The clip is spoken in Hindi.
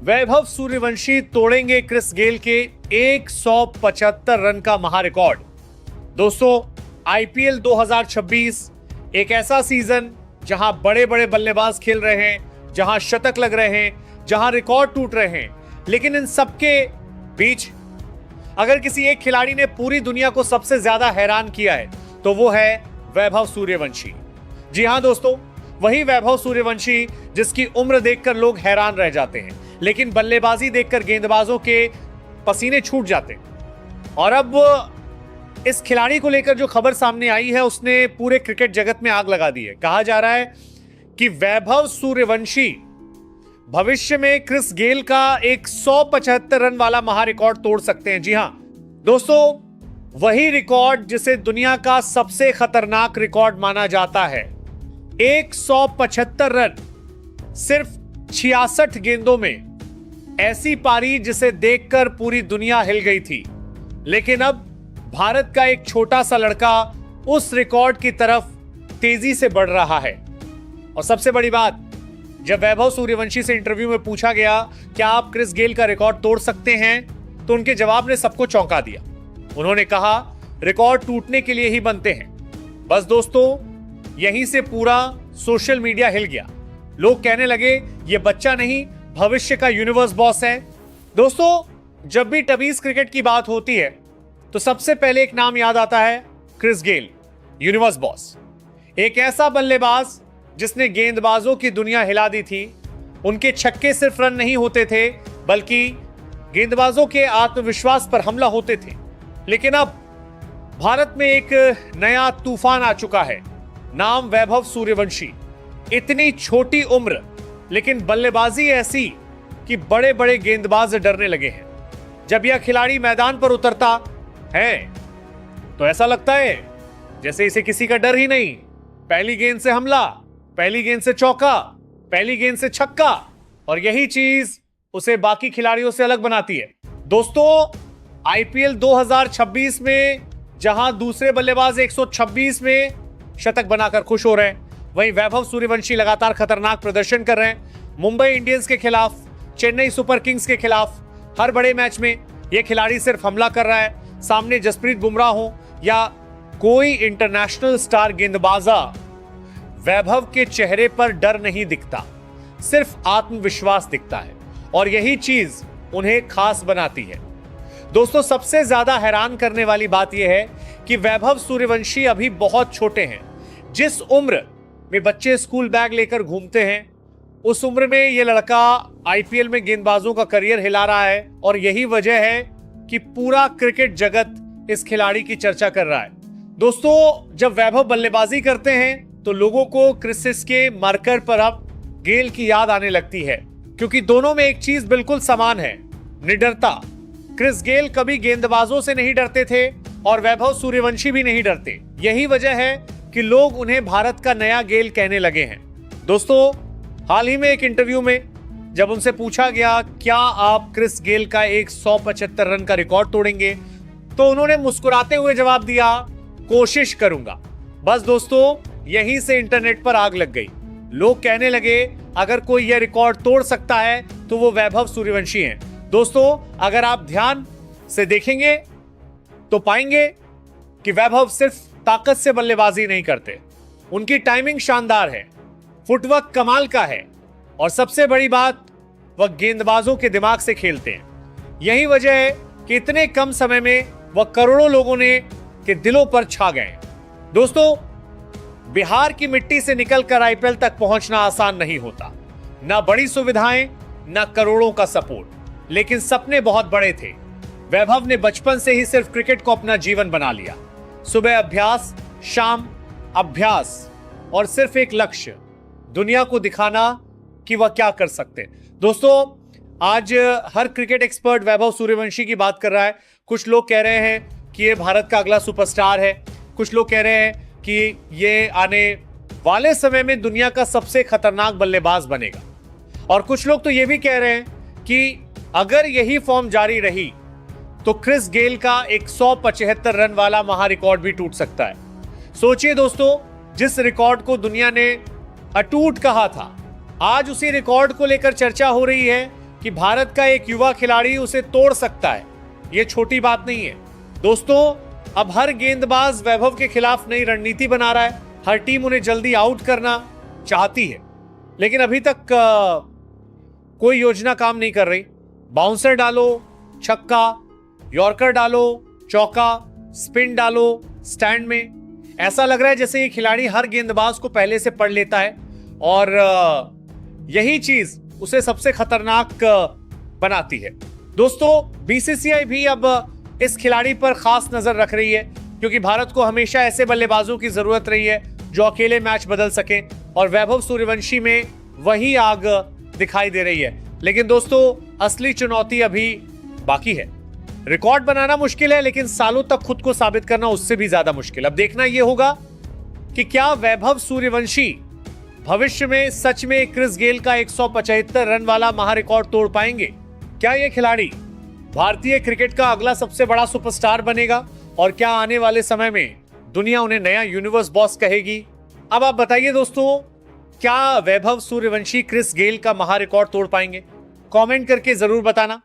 वैभव सूर्यवंशी तोड़ेंगे क्रिस गेल के 175 रन का महारिकॉर्ड। दोस्तों, आईपीएल 2026 एक ऐसा सीजन जहां बड़े बड़े बल्लेबाज खेल रहे हैं, जहां शतक लग रहे हैं, जहां रिकॉर्ड टूट रहे हैं, लेकिन इन सबके बीच अगर किसी एक खिलाड़ी ने पूरी दुनिया को सबसे ज्यादा हैरान किया है तो वो है वैभव सूर्यवंशी। जी हां दोस्तों, वही वैभव सूर्यवंशी जिसकी उम्र देखकर लोग हैरान रह जाते हैं, लेकिन बल्लेबाजी देखकर गेंदबाजों के पसीने छूट जाते हैं। और अब इस खिलाड़ी को लेकर जो खबर सामने आई है उसने पूरे क्रिकेट जगत में आग लगा दी है। कहा जा रहा है कि वैभव सूर्यवंशी भविष्य में क्रिस गेल का 175 रन वाला महारिकॉर्ड तोड़ सकते हैं। जी हां दोस्तों, वही रिकॉर्ड जिसे दुनिया का सबसे खतरनाक रिकॉर्ड माना जाता है। 175 रन सिर्फ 66 गेंदों में, ऐसी पारी जिसे देखकर पूरी दुनिया हिल गई थी। लेकिन अब भारत का एक छोटा सा लड़का उस रिकॉर्ड की तरफ तेजी से बढ़ रहा है। और सबसे बड़ी बात, जब वैभव सूर्यवंशी से इंटरव्यू में पूछा गया क्या आप क्रिस गेल का रिकॉर्ड तोड़ सकते हैं, तो उनके जवाब ने सबको चौंका दिया। उन्होंने कहा रिकॉर्ड टूटने के लिए ही बनते हैं। बस दोस्तों, यहीं से पूरा सोशल मीडिया हिल गया। लोग कहने लगे ये बच्चा नहीं, भविष्य का यूनिवर्स बॉस है। दोस्तों, जब भी टबीज क्रिकेट की बात होती है तो सबसे पहले एक नाम याद आता है, क्रिस गेल, यूनिवर्स बॉस। एक ऐसा बल्लेबाज जिसने गेंदबाजों की दुनिया हिला दी थी। उनके छक्के सिर्फ रन नहीं होते थे, बल्कि गेंदबाजों के आत्मविश्वास पर हमला होते थे। लेकिन अब भारत में एक नया तूफान आ चुका है, नाम वैभव सूर्यवंशी। इतनी छोटी उम्र, लेकिन बल्लेबाजी ऐसी कि बड़े बड़े गेंदबाज डरने लगे हैं। जब यह खिलाड़ी मैदान पर उतरता है तो ऐसा लगता है जैसे इसे किसी का डर ही नहीं। पहली गेंद से हमला, पहली गेंद से चौका, पहली गेंद से छक्का, और यही चीज उसे बाकी खिलाड़ियों से अलग बनाती है। दोस्तों, आईपीएल 2026 में जहां दूसरे बल्लेबाज 126 में शतक बनाकर खुश हो रहे हैं, वहीं वैभव सूर्यवंशी लगातार खतरनाक प्रदर्शन कर रहे हैं। मुंबई इंडियंस के खिलाफ, चेन्नई सुपर किंग्स के खिलाफ हर बड़े मैच में यह खिलाड़ी सिर्फ हमला कर रहा है। सामने जसप्रीत बुमराह हो या कोई इंटरनेशनल स्टार गेंदबाजा, वैभव के चेहरे पर डर नहीं दिखता, सिर्फ आत्मविश्वास दिखता है, और यही चीज उन्हें खास बनाती है। दोस्तों, सबसे ज्यादा हैरान करने वाली बात यह है कि वैभव सूर्यवंशी अभी बहुत छोटे हैं। जिस उम्र में बच्चे स्कूल बैग लेकर घूमते हैं, उस उम्र में यह लड़का आईपीएल में गेंदबाजों का करियर हिला रहा है, और यही वजह है कि पूरा क्रिकेट जगत इस खिलाड़ी की चर्चा कर रहा है। दोस्तों, जब वैभव बल्लेबाजी करते हैं तो लोगों को क्रिस के मार्कर पर अब गेल की याद आने लगती है, क्योंकि दोनों में एक चीज बिल्कुल समान है, निडरता। क्रिस गेल कभी गेंदबाजों से नहीं डरते थे और वैभव सूर्यवंशी भी नहीं डरते। यही वजह है कि लोग उन्हें भारत का नया गेल कहने लगे हैं। दोस्तों, हाल ही में एक इंटरव्यू में जब उनसे पूछा गया क्या आप क्रिस गेल का 175 रन का रिकॉर्ड तोड़ेंगे, तो उन्होंने मुस्कुराते हुए जवाब दिया, कोशिश करूंगा। बस दोस्तों, यहीं से इंटरनेट पर आग लग गई। लोग कहने लगे अगर कोई यह रिकॉर्ड तोड़ सकता है तो वो वैभव सूर्यवंशी हैं। दोस्तों, अगर आप ध्यान से देखेंगे तो पाएंगे कि वैभव सिर्फ ताकत से बल्लेबाजी नहीं करते, उनकी टाइमिंग शानदार है, फुटवर्क कमाल का है, और सबसे बड़ी बात, वह गेंदबाजों के दिमाग से खेलते हैं। यही वजह है कि इतने कम समय में वह करोड़ों लोगों के दिलों पर छा गए। दोस्तों, बिहार की मिट्टी से निकलकर आईपीएल तक पहुंचना आसान नहीं होता। ना बड़ी सुविधाएं, ना करोड़ों का सपोर्ट, लेकिन सपने बहुत बड़े थे। वैभव ने बचपन से ही सिर्फ क्रिकेट को अपना जीवन बना लिया। सुबह अभ्यास, शाम अभ्यास, और सिर्फ एक लक्ष्य, दुनिया को दिखाना कि वह क्या कर सकते हैं। दोस्तों, आज हर क्रिकेट एक्सपर्ट वैभव सूर्यवंशी की बात कर रहा है। कुछ लोग कह रहे हैं कि ये भारत का अगला सुपरस्टार है, कुछ लोग कह रहे हैं कि ये आने वाले समय में दुनिया का सबसे खतरनाक बल्लेबाज बनेगा, और कुछ लोग तो ये भी कह रहे हैं कि अगर यही फॉर्म जारी रही तो क्रिस गेल का 175 रन वाला महारिकॉर्ड भी टूट सकता है। सोचिए दोस्तों, जिस रिकॉर्ड को दुनिया ने अटूट कहा था, आज उसी रिकॉर्ड को लेकर चर्चा हो रही है कि भारत का एक युवा खिलाड़ी उसे तोड़ सकता है, यह छोटी बात नहीं है। दोस्तों, अब हर गेंदबाज वैभव के खिलाफ नई रणनीति बना रहा है। हर टीम उन्हें जल्दी आउट करना चाहती है, लेकिन अभी तक कोई योजना काम नहीं कर रही। बाउंसर डालो, छक्का, यॉर्कर डालो, चौका, स्पिन डालो स्टैंड में। ऐसा लग रहा है जैसे ये खिलाड़ी हर गेंदबाज को पहले से पढ़ लेता है और यही चीज उसे सबसे खतरनाक बनाती है। दोस्तों, बीसीसीआई भी अब इस खिलाड़ी पर खास नजर रख रही है, क्योंकि भारत को हमेशा ऐसे बल्लेबाजों की जरूरत रही है जो अकेले मैच बदल सके, और वैभव सूर्यवंशी में वही आग दिखाई दे रही है। लेकिन दोस्तों, असली चुनौती अभी बाकी है। रिकॉर्ड बनाना मुश्किल है, लेकिन सालों तक खुद को साबित करना उससे भी ज्यादा मुश्किल। अब देखना यह होगा कि क्या वैभव सूर्यवंशी भविष्य में सच में क्रिस गेल का 175 रन वाला महारिकॉर्ड तोड़ पाएंगे। क्या यह खिलाड़ी भारतीय क्रिकेट का अगला सबसे बड़ा सुपरस्टार बनेगा, और क्या आने वाले समय में दुनिया उन्हें नया यूनिवर्स बॉस कहेगी? अब आप बताइए दोस्तों, क्या वैभव सूर्यवंशी क्रिस गेल का महारिकॉर्ड तोड़ पाएंगे? कमेंट करके जरूर बताना।